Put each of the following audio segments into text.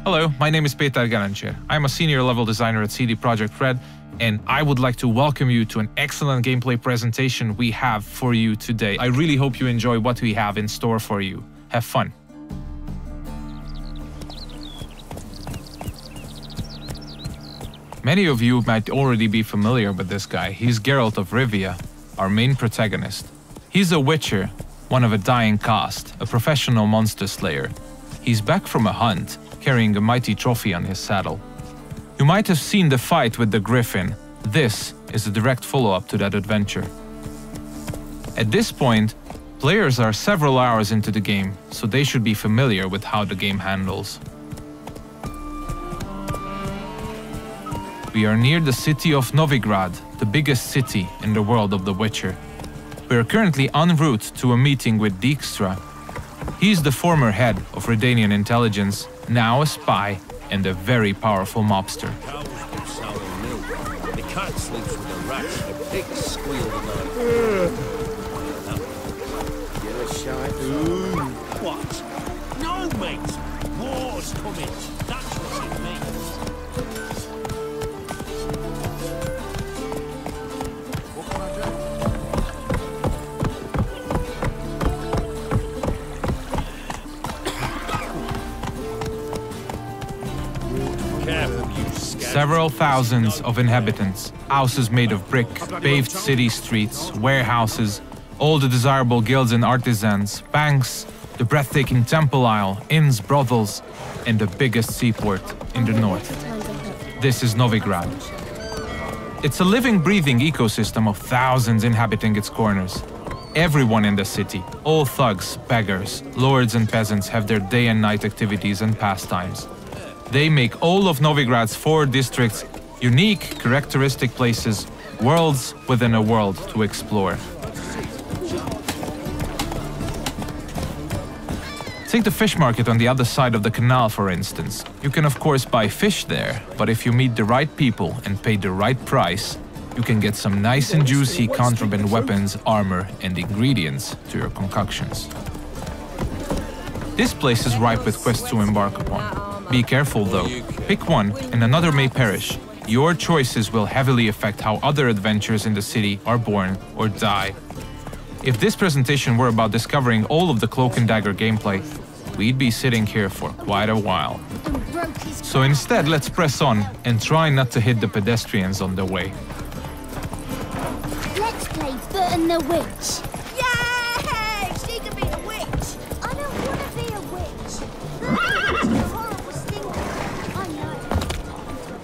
Hello, my name is Peter Garancher. I'm a senior level designer at CD Projekt Red, and I would like to welcome you to an excellent gameplay presentation we have for you today. I really hope you enjoy what we have in store for you. Have fun. Many of you might already be familiar with this guy. He's Geralt of Rivia, our main protagonist. He's a witcher, one of a dying caste, a professional monster slayer. He's back from a hunt, carrying a mighty trophy on his saddle. You might have seen the fight with the griffin. This is a direct follow-up to that adventure. At this point, players are several hours into the game, so they should be familiar with how the game handles. We are near the city of Novigrad, the biggest city in the world of The Witcher. We are currently en route to a meeting with Dijkstra. He's the former head of Redanian intelligence, now a spy and a very powerful mobster. The cat sleeps with the rats, the pigs squeal at night. You're a shy fool. What? No, mate! War's coming. That's what it means. Several thousands of inhabitants, houses made of brick, paved city streets, warehouses, all the desirable guilds and artisans, banks, the breathtaking temple isle, inns, brothels, and the biggest seaport in the north. This is Novigrad. It's a living, breathing ecosystem of thousands inhabiting its corners. Everyone in the city, all thugs, beggars, lords and peasants have their day and night activities and pastimes. They make all of Novigrad's 4 districts unique, characteristic places, worlds within a world to explore. Take the fish market on the other side of the canal, for instance. You can of course buy fish there, but if you meet the right people and pay the right price, you can get some nice and juicy contraband weapons, armor, and ingredients to your concoctions. This place is ripe with quests to embark upon. Be careful though, pick one and another may perish. Your choices will heavily affect how other adventures in the city are born or die. If this presentation were about discovering all of the Cloak and Dagger gameplay, we'd be sitting here for quite a while. So instead, let's press on and try not to hit the pedestrians on the way. Let's play Bert and the Witch. Yay! She can be a witch! I don't want to be a witch.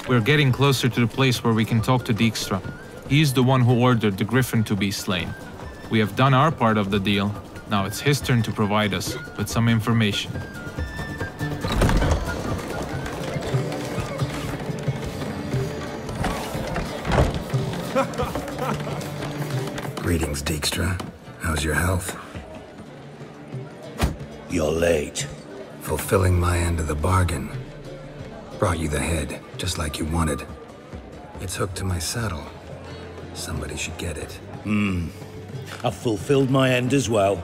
We're getting closer to the place where we can talk to Dijkstra. He's the one who ordered the griffin to be slain. We have done our part of the deal. Now it's his turn to provide us with some information. Greetings, Dijkstra. How's your health? You're late. Fulfilling my end of the bargain. Brought you the head, just like you wanted. It's hooked to my saddle. Somebody should get it. I've fulfilled my end as well.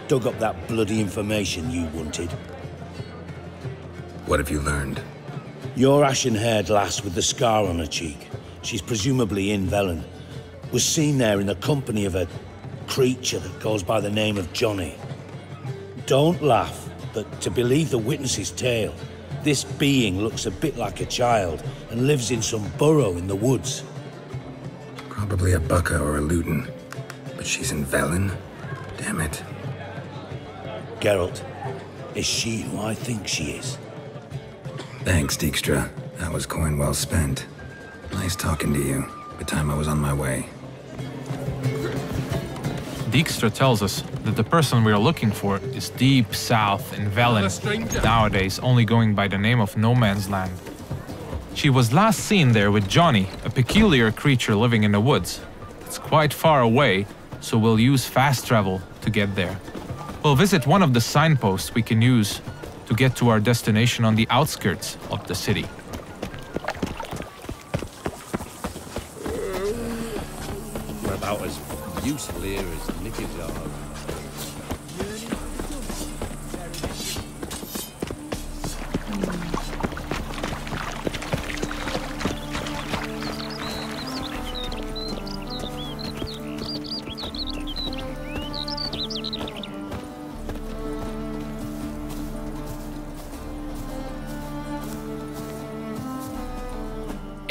Dug up that bloody information you wanted. What have you learned? Your ashen-haired lass with the scar on her cheek, she's presumably in Velen, was seen there in the company of a creature that goes by the name of Johnny. Don't laugh, but to believe the witness's tale, this being looks a bit like a child and lives in some burrow in the woods. Probably a Bucca or a Luton. But she's in Velen? Damn it. Geralt, is she who I think she is? Thanks, Dijkstra. That was coin well spent. Nice talking to you. By the time I was on my way. Dijkstra tells us that the person we are looking for is deep south in Velen, nowadays only going by the name of No Man's Land. She was last seen there with Johnny, a peculiar creature living in the woods. It's quite far away, so we'll use fast travel to get there. We'll visit one of the signposts we can use to get to our destination on the outskirts of the city. We're about as useful here as knickers are.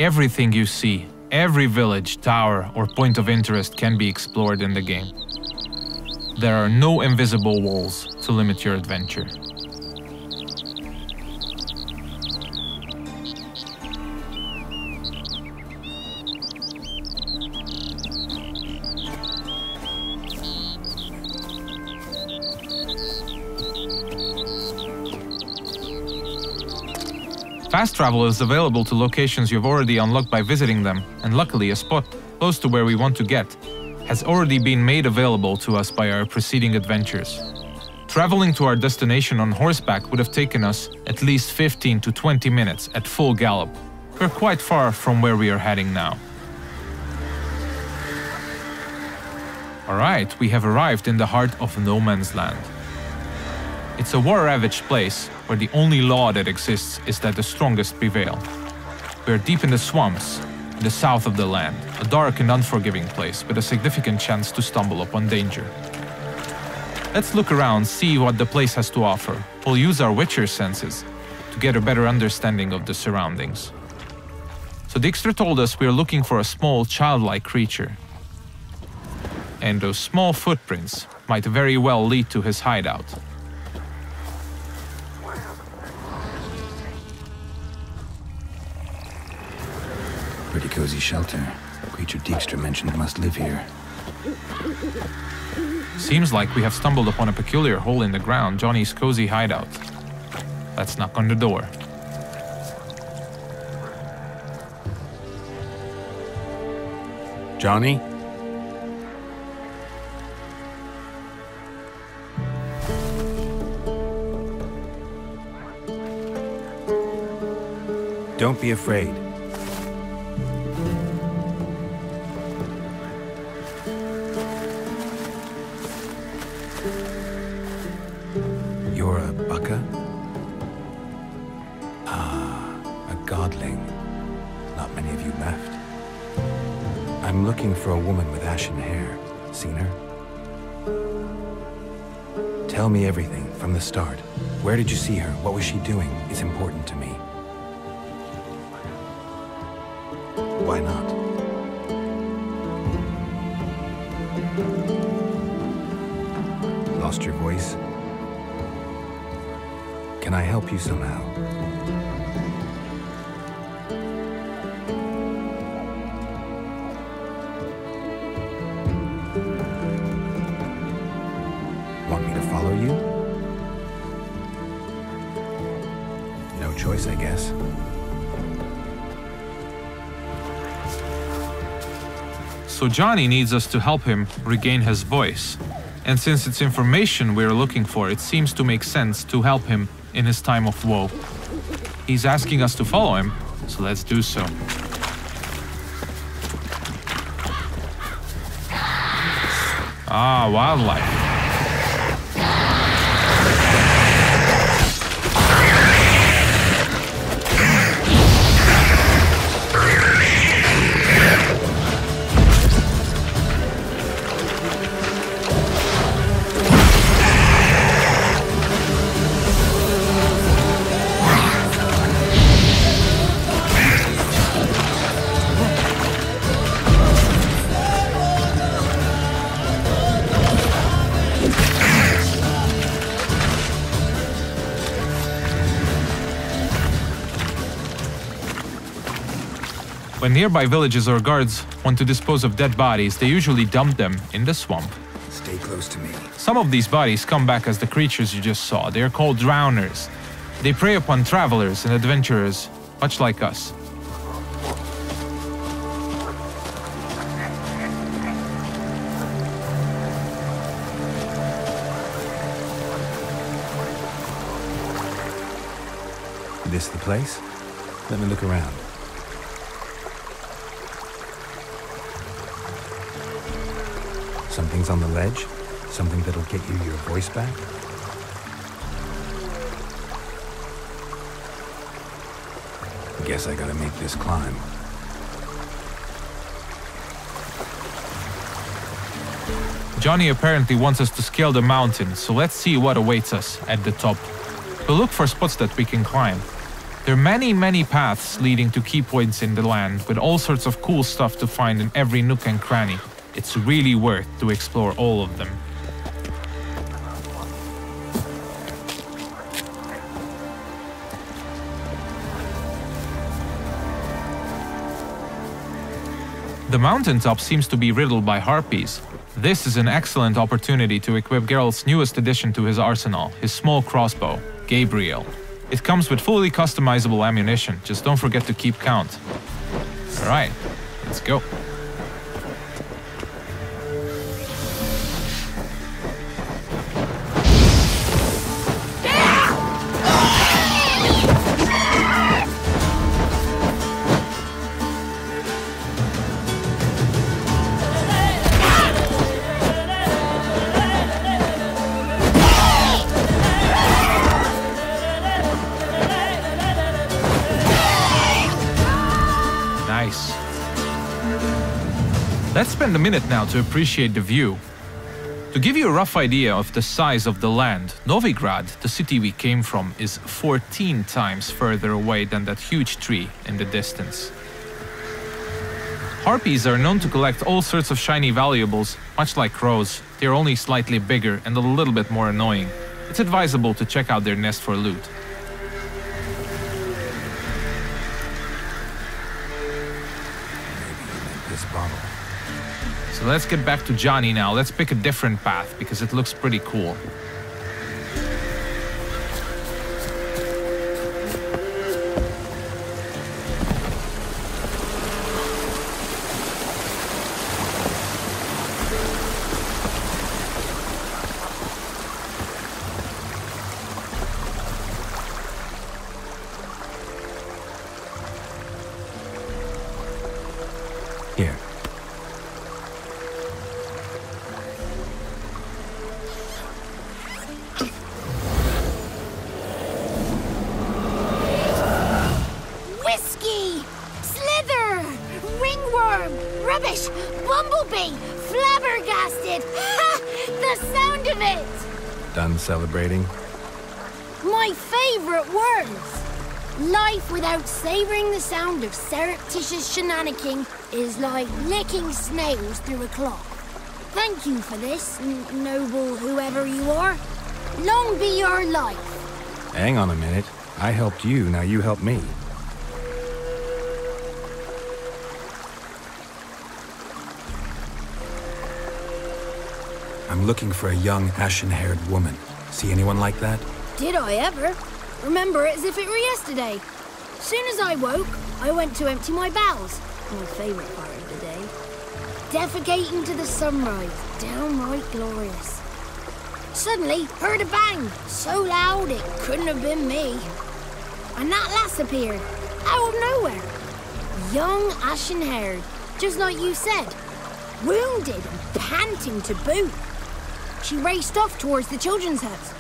Everything you see, every village, tower, or point of interest can be explored in the game. There are no invisible walls to limit your adventure. Fast travel is available to locations you've already unlocked by visiting them, and luckily a spot close to where we want to get has already been made available to us by our preceding adventures. Traveling to our destination on horseback would have taken us at least 15 to 20 minutes at full gallop. We're quite far from where we are heading now. Alright, we have arrived in the heart of no man's land. It's a war-ravaged place where the only law that exists is that the strongest prevail. We are deep in the swamps, in the south of the land, a dark and unforgiving place with a significant chance to stumble upon danger. Let's look around, see what the place has to offer. We'll use our Witcher senses to get a better understanding of the surroundings. So Dijkstra told us we are looking for a small, childlike creature. And those small footprints might very well lead to his hideout. Pretty cozy shelter. Creature Dijkstra mentioned must live here. Seems like we have stumbled upon a peculiar hole in the ground, Johnny's cozy hideout. Let's knock on the door. Johnny? Don't be afraid. You're a bucka? Ah, a godling. Not many of you left. I'm looking for a woman with ashen hair. Seen her? Tell me everything from the start. Where did you see her? What was she doing? It's important to me. Why not? Lost your voice? Can I help you somehow? Want me to follow you? No choice, I guess. So Johnny needs us to help him regain his voice. And since it's information we're looking for, it seems to make sense to help him in his time of woe. He's asking us to follow him, so let's do so. Ah, wildlife. When nearby villages or guards want to dispose of dead bodies, they usually dump them in the swamp. Stay close to me. Some of these bodies come back as the creatures you just saw. They are called drowners. They prey upon travelers and adventurers, much like us. This the place? Let me look around. Something's on the ledge? Something that'll get you your voice back? Guess I gotta make this climb. Johnny apparently wants us to scale the mountain, so let's see what awaits us at the top. We'll look for spots that we can climb. There are many paths leading to key points in the land, with all sorts of cool stuff to find in every nook and cranny. It's really worth to explore all of them. The mountaintop seems to be riddled by harpies. This is an excellent opportunity to equip Geralt's newest addition to his arsenal, his small crossbow, Gabriel. It comes with fully customizable ammunition, just don't forget to keep count. Alright, let's go. Let's spend a minute now to appreciate the view. To give you a rough idea of the size of the land, Novigrad, the city we came from, is 14 times further away than that huge tree in the distance. Harpies are known to collect all sorts of shiny valuables, much like crows. They're only slightly bigger and a little bit more annoying. It's advisable to check out their nest for loot. This bottle. So let's get back to Johnny now. Let's pick a different path because it looks pretty cool. Here. Whiskey! Slither! Ringworm! Rubbish! Bumblebee! Flabbergasted! Ha! The sound of it! Done celebrating? My favourite words! Life without savouring the sound of surreptitious shenanigans is like licking snails through a cloth. Thank you for this, noble whoever you are. Long be your life. Hang on a minute. I helped you, now you help me. I'm looking for a young, ashen-haired woman. See anyone like that? Did I ever? Remember it as if it were yesterday. Soon as I woke, I went to empty my bowels. My favourite part of the day. Defecating to the sunrise. Downright glorious. Suddenly, heard a bang. So loud it couldn't have been me. And that lass appeared. Out of nowhere. Young, ashen-haired. Just like you said. Wounded and panting to boot. She raced off towards the children's house.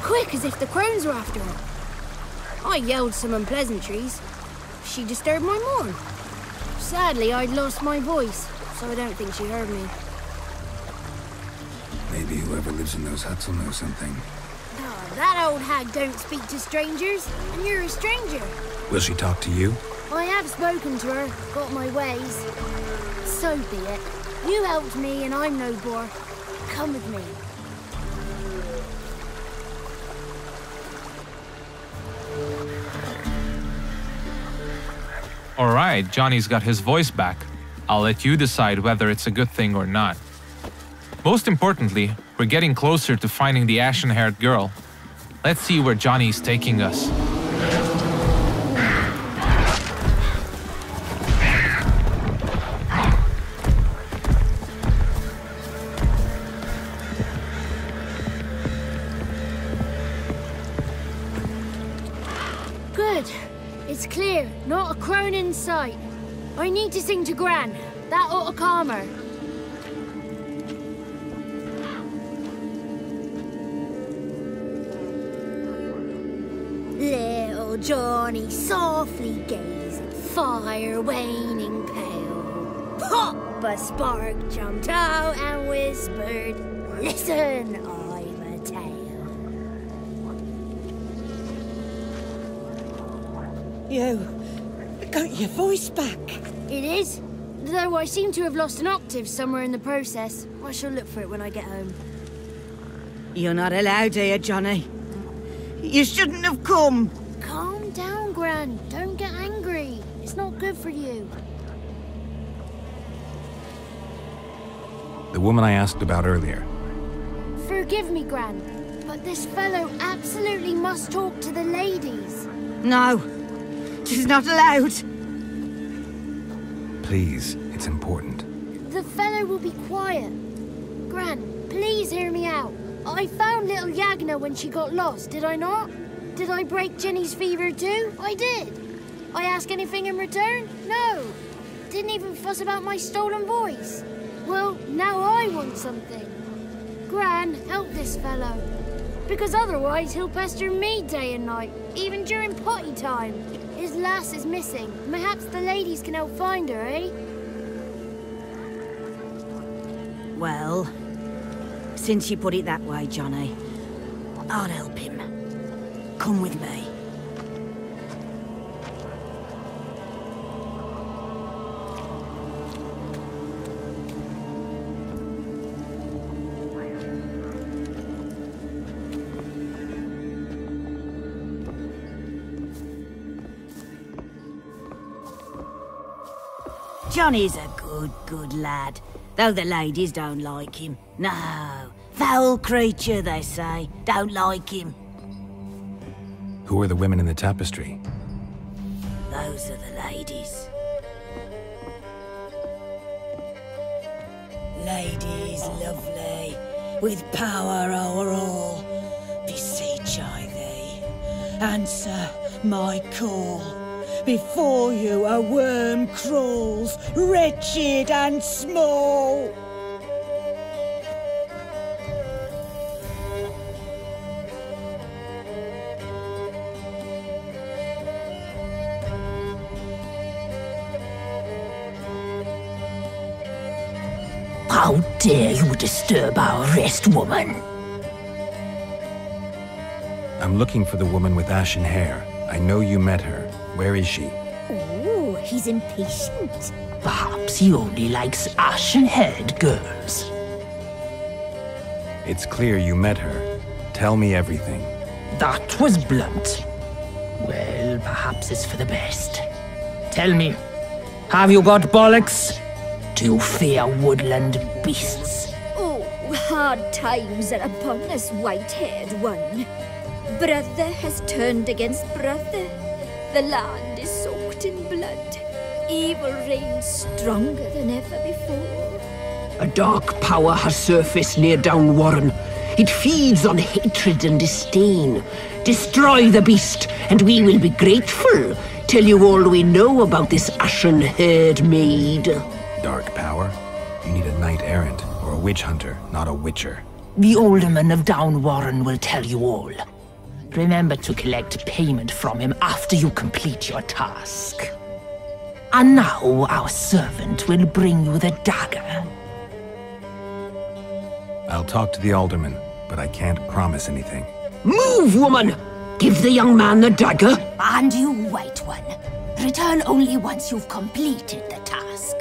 Quick as if the crones were after her. I yelled some unpleasantries. She disturbed my morn. Sadly, I'd lost my voice, so I don't think she heard me. Maybe whoever lives in those huts will know something. Oh, that old hag don't speak to strangers, and you're a stranger. Will she talk to you? I have spoken to her, got my ways. So be it. You helped me, and I'm no bore. Come with me. Alright, Johnny's got his voice back. I'll let you decide whether it's a good thing or not. Most importantly, we're getting closer to finding the ashen-haired girl. Let's see where Johnny's taking us. Good. It's clear, not a crone in sight. I need to sing to Gran. That ought to calm her. Little Johnny softly gazed at fire waning pale. Pop! A spark jumped out and whispered, "Listen, I've a tale." You got your voice back. It is. Though I seem to have lost an octave somewhere in the process. I shall look for it when I get home. You're not allowed here, Johnny. You shouldn't have come. Calm down, Gran. Don't get angry. It's not good for you. The woman I asked about earlier. Forgive me, Gran, but this fellow absolutely must talk to the ladies. No, she's not allowed. Please, it's important. The fellow will be quiet. Gran, please hear me out. I found little Yagna when she got lost, did I not? Did I break Jenny's fever too? I did. I ask anything in return? No. Didn't even fuss about my stolen voice. Well, now I want something. Gran, help this fellow. Because otherwise he'll pester me day and night, even during potty time. His lass is missing. Perhaps the ladies can help find her, eh? Well, since you put it that way, Johnny, I'll help him. Come with me. Johnny's a good lad, though the ladies don't like him. No, foul creature, they say. Don't like him. Who are the women in the tapestry? Those are the ladies. Ladies lovely, with power o'er all. Beseech I thee, answer my call. Before you a worm crawls, wretched and small. How dare you disturb our rest, woman? I'm looking for the woman with ashen hair. I know you met her. Where is she? Oh, he's impatient. Perhaps he only likes ashen-haired girls. It's clear you met her. Tell me everything. That was blunt. Well, perhaps it's for the best. Tell me, have you got bollocks? Do you fear woodland beasts? Oh, hard times are upon us, white-haired one. Brother has turned against brother. The land is soaked in blood. Evil reigns stronger than ever before. A dark power has surfaced near Downwarren. It feeds on hatred and disdain. Destroy the beast, and we will be grateful. Tell you all we know about this ashen-haired maid. Dark power? You need a knight-errant, or a witch hunter, not a witcher. The alderman of Downwarren will tell you all. Remember to collect payment from him after you complete your task. And now our servant will bring you the dagger. I'll talk to the alderman, but I can't promise anything. Move, woman! Give the young man the dagger. And you, white one, return only once you've completed the task.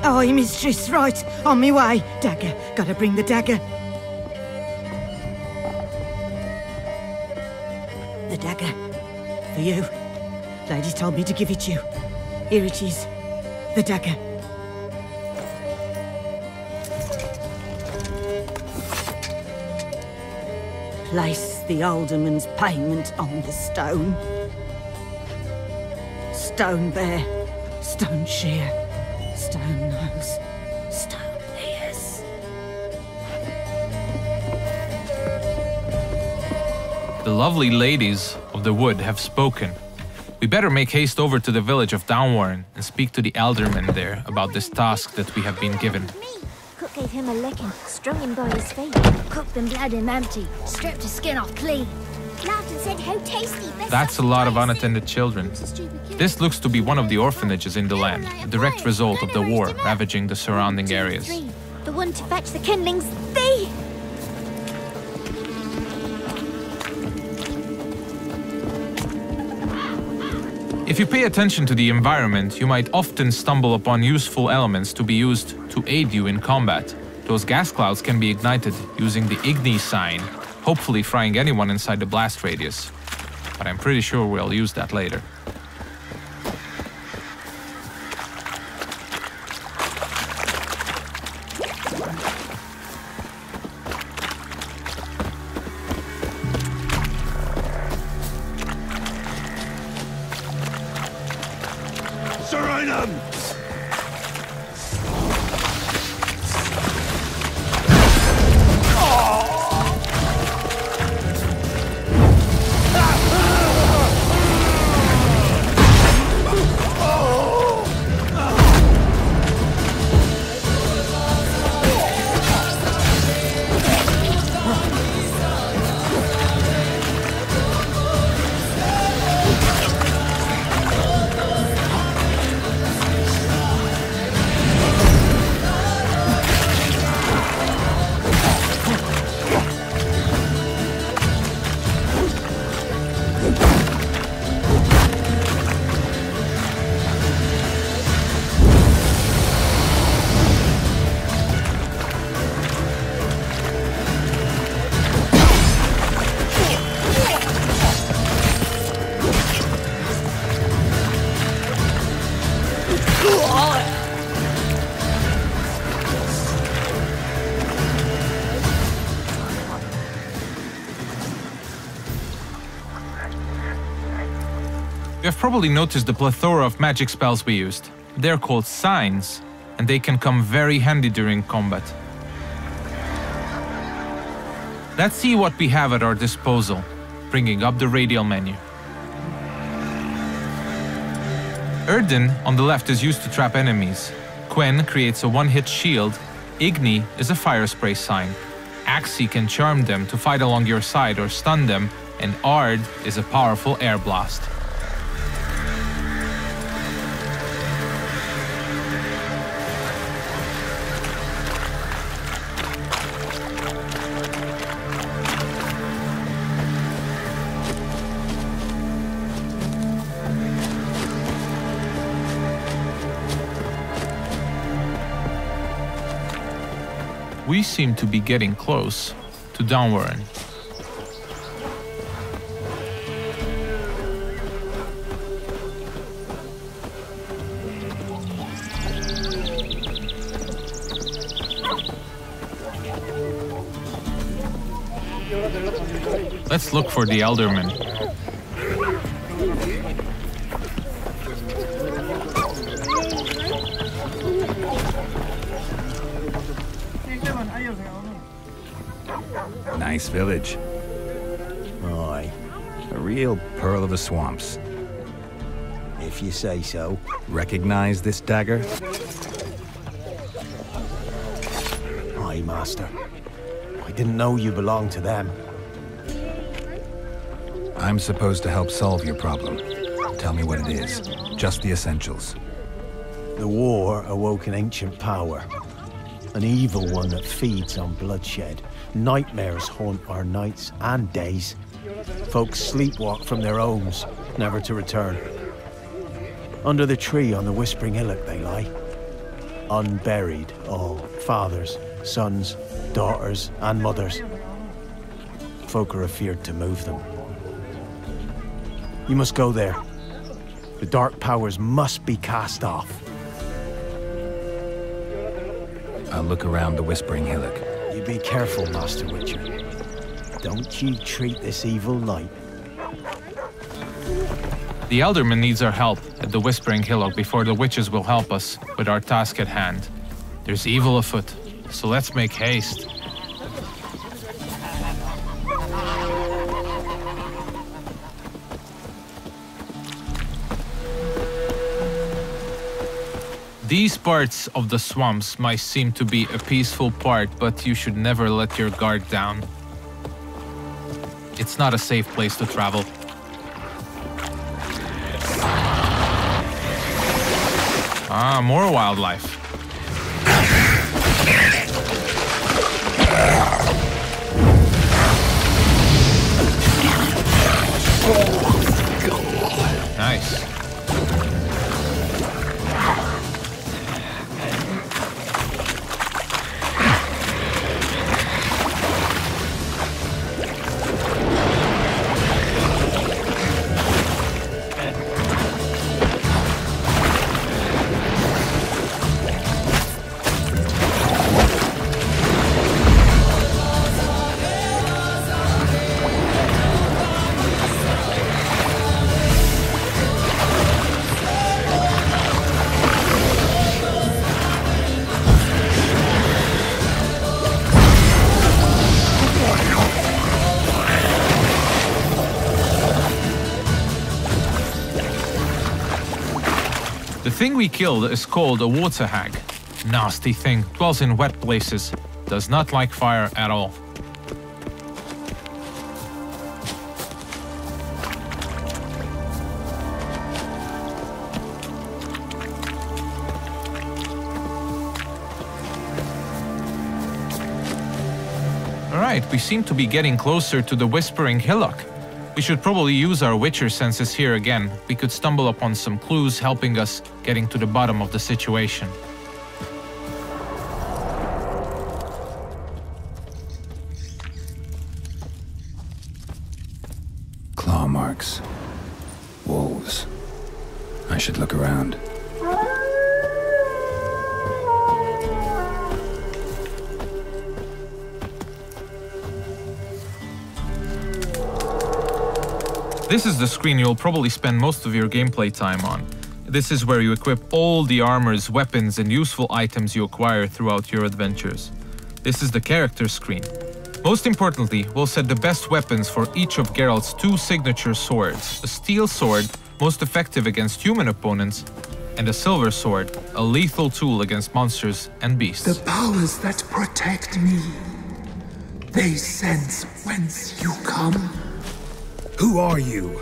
Aye, mistress, right. On me way. Dagger. Gotta bring the dagger. The dagger. For you. Ladies told me to give it you. Here it is. The dagger. Place the alderman's payment on the stone. Stone bear. Stone shear. Stone nose, stone ears. The lovely ladies of the wood have spoken. We better make haste over to the village of Downwarren and speak to the alderman there about this task that we have been given. Cook gave him a licking, strung him by his feet, cooked and bled him empty, stripped his skin off clean. Laughed and said how tasty. That's a lot of unattended children. This looks to be one of the orphanages in the land, a direct result of the war ravaging the surrounding areas. The one to fetch the kindlings, they... If you pay attention to the environment, you might often stumble upon useful elements to be used to aid you in combat. Those gas clouds can be ignited using the Igni sign, hopefully frying anyone inside the blast radius. But I'm pretty sure we'll use that later. You have probably noticed the plethora of magic spells we used. They're called signs, and they can come very handy during combat. Let's see what we have at our disposal, bringing up the radial menu. Erden on the left is used to trap enemies. Quen creates a one-hit shield. Igni is a fire spray sign. Axi can charm them to fight along your side or stun them, and Ard is a powerful air blast. We seem to be getting close to Downwarren. Let's look for the Elderman. Nice village. Aye. A real pearl of the swamps. If you say so. Recognize this dagger? Aye, Master. I didn't know you belonged to them. I'm supposed to help solve your problem. Tell me what it is. Just the essentials. The war awoke an ancient power. An evil one that feeds on bloodshed. Nightmares haunt our nights and days. Folks sleepwalk from their homes, never to return. Under the tree on the Whispering Hillock they lie. Unburied, all. Fathers, sons, daughters, and mothers. Folk are afeard to move them. You must go there. The dark powers must be cast off. I'll look around the Whispering Hillock. You be careful, Master Witcher. Don't you treat this evil light. The Elderman needs our help at the Whispering Hillock before the witches will help us with our task at hand. There's evil afoot, so let's make haste. These parts of the swamps might seem to be a peaceful part, but you should never let your guard down. It's not a safe place to travel. Ah, more wildlife. thing we killed is called a water hag. Nasty thing, dwells in wet places, does not like fire at all. Alright, we seem to be getting closer to the Whispering Hillock. We should probably use our Witcher senses here again. We could stumble upon some clues helping us getting to the bottom of the situation. Claw marks. Wolves. I should look around. This is the screen you'll probably spend most of your gameplay time on. This is where you equip all the armors, weapons, and useful items you acquire throughout your adventures. This is the character screen. Most importantly, we'll set the best weapons for each of Geralt's 2 signature swords. A steel sword, most effective against human opponents, and a silver sword, a lethal tool against monsters and beasts. The powers that protect me, they sense whence you come. Who are you?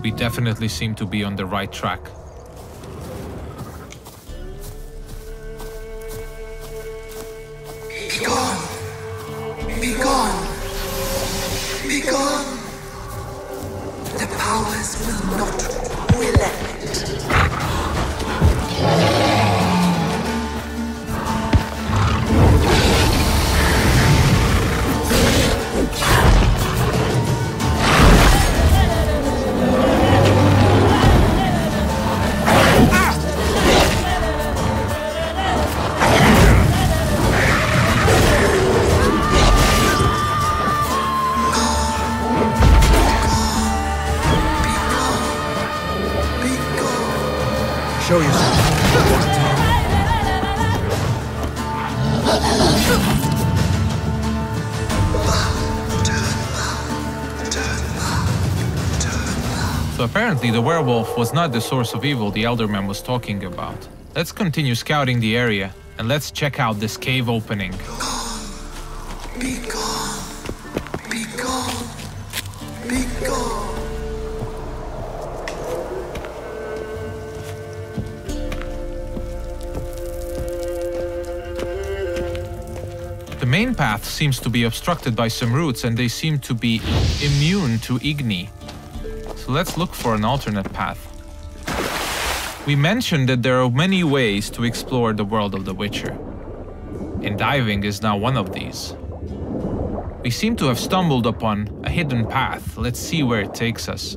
We definitely seem to be on the right track. Be gone! Be gone! Be gone! The powers will not relent. Show yourself. So apparently the werewolf was not the source of evil the Elderman was talking about. Let's continue scouting the area and let's check out this cave opening. Be gone! Be gone! Be gone! The main path seems to be obstructed by some roots and they seem to be immune to Igni. So let's look for an alternate path. We mentioned that there are many ways to explore the world of The Witcher, and diving is now one of these. We seem to have stumbled upon a hidden path. Let's see where it takes us.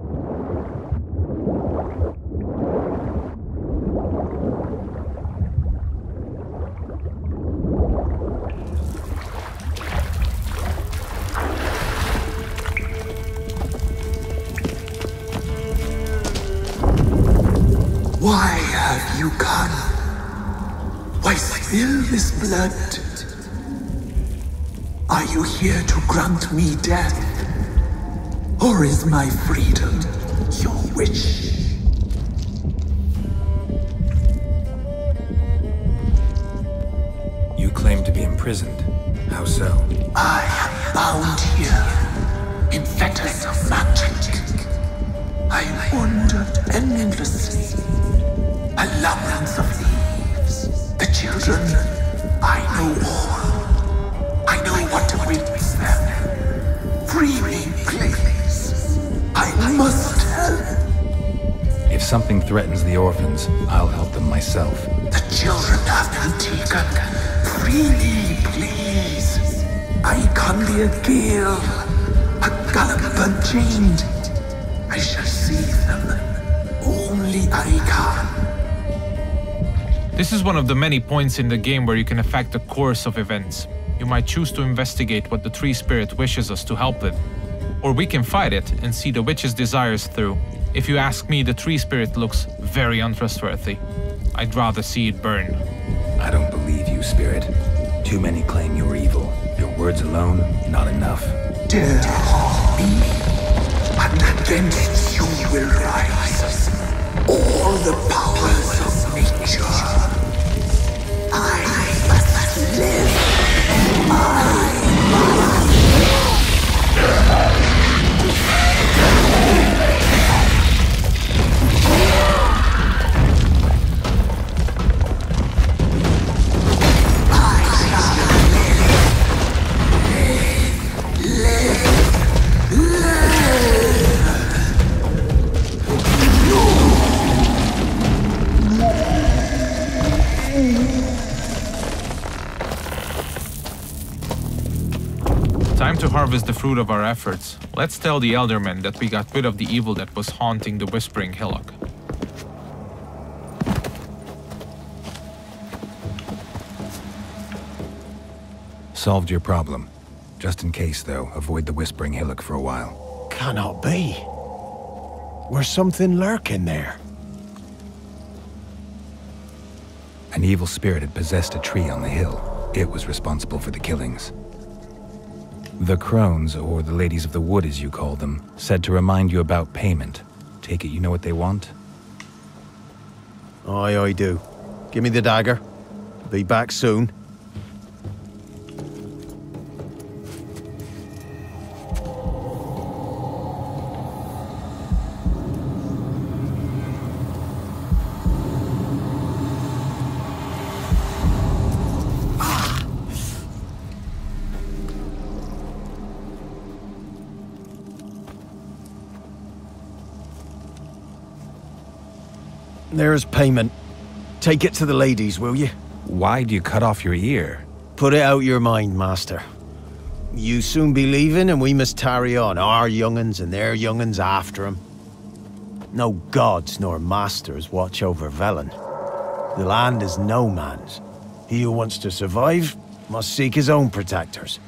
Why have you come? Why spill this blood? Are you here to grant me death? Or is my freedom your wish? You claim to be imprisoned. How so? I am bound here in fetters of magic. I wandered endlessly. A labyrinth of leaves. The children, I know all. I know what awaits them. Free me, please. I must help. If something threatens the orphans, I'll help them myself. The children have been taken. Free me, please. I can be a gale, a gallop unchained. I shall save them. Only I can. This is one of the many points in the game where you can affect the course of events. You might choose to investigate what the tree spirit wishes us to help with. Or we can fight it and see the witch's desires through. If you ask me, the tree spirit looks very untrustworthy. I'd rather see it burn. I don't believe you, spirit. Too many claim you're evil. Your words alone, not enough. Dare me, and against you will rise all the powers of nature. I must live. Time to harvest the fruit of our efforts. Let's tell the Eldermen that we got rid of the evil that was haunting the Whispering Hillock. Solved your problem. Just in case, though, avoid the Whispering Hillock for a while. Cannot be. There's something lurking there. An evil spirit had possessed a tree on the hill. It was responsible for the killings. The crones, or the ladies of the wood as you call them, said to remind you about payment. Take it you know what they want? Aye, I do. Give me the dagger. Be back soon. There's payment. Take it to the ladies, will you? Why do you cut off your ear? Put it out your mind, master. You soon be leaving and we must tarry on, our young'uns and their young'uns after 'em. No gods nor masters watch over Velen. The land is no man's. He who wants to survive must seek his own protectors.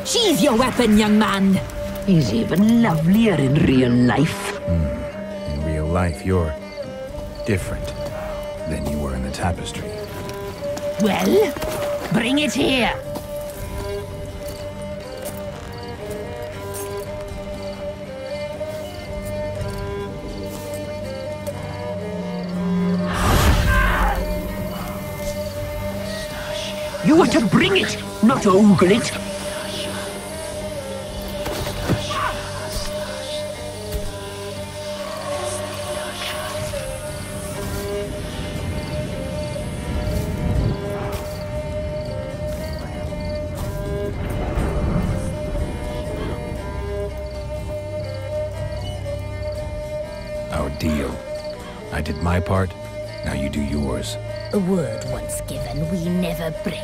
Sheathe your weapon, young man. He's even lovelier in real life. In real life, you're different than you were in the tapestry. Well, bring it here. You are to bring it, not ogle it. Our deal. I did my part, now you do yours. A word once given, we never break.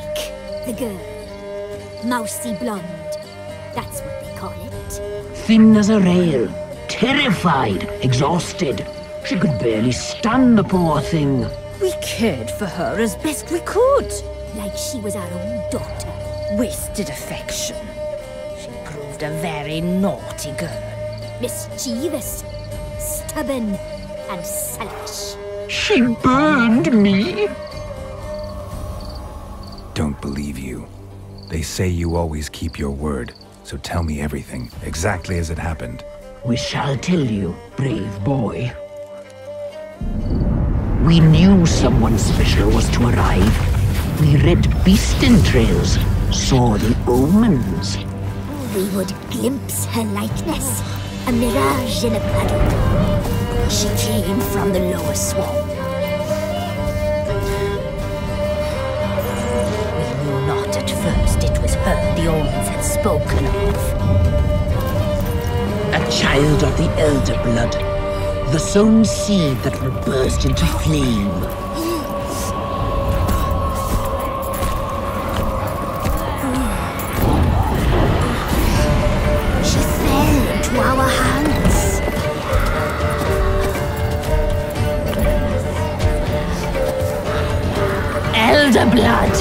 The girl. Mousy blonde. That's what they call it. Thin as a rail, terrified, exhausted. She could barely stand, the poor thing. We cared for her as best we could. Like she was our own daughter. Wasted affection. She proved a very naughty girl. Mischievous, stubborn, and selfish. She burned me. Don't believe you. They say you always keep your word, so tell me everything, exactly as it happened. We shall tell you, brave boy. We knew someone special was to arrive. We read beast entrails, saw the omens. We would glimpse her likeness, a mirage in a puddle. She came from the lower swamp. We knew not at first it was her the omens had spoken of. At child of the Elder Blood, the sown seed that will burst into flame. She fell into our hands. Elder Blood!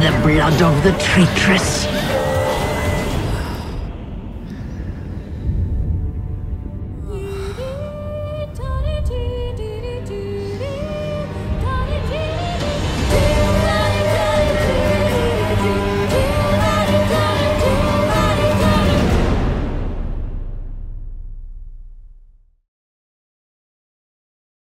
The blood of the traitress.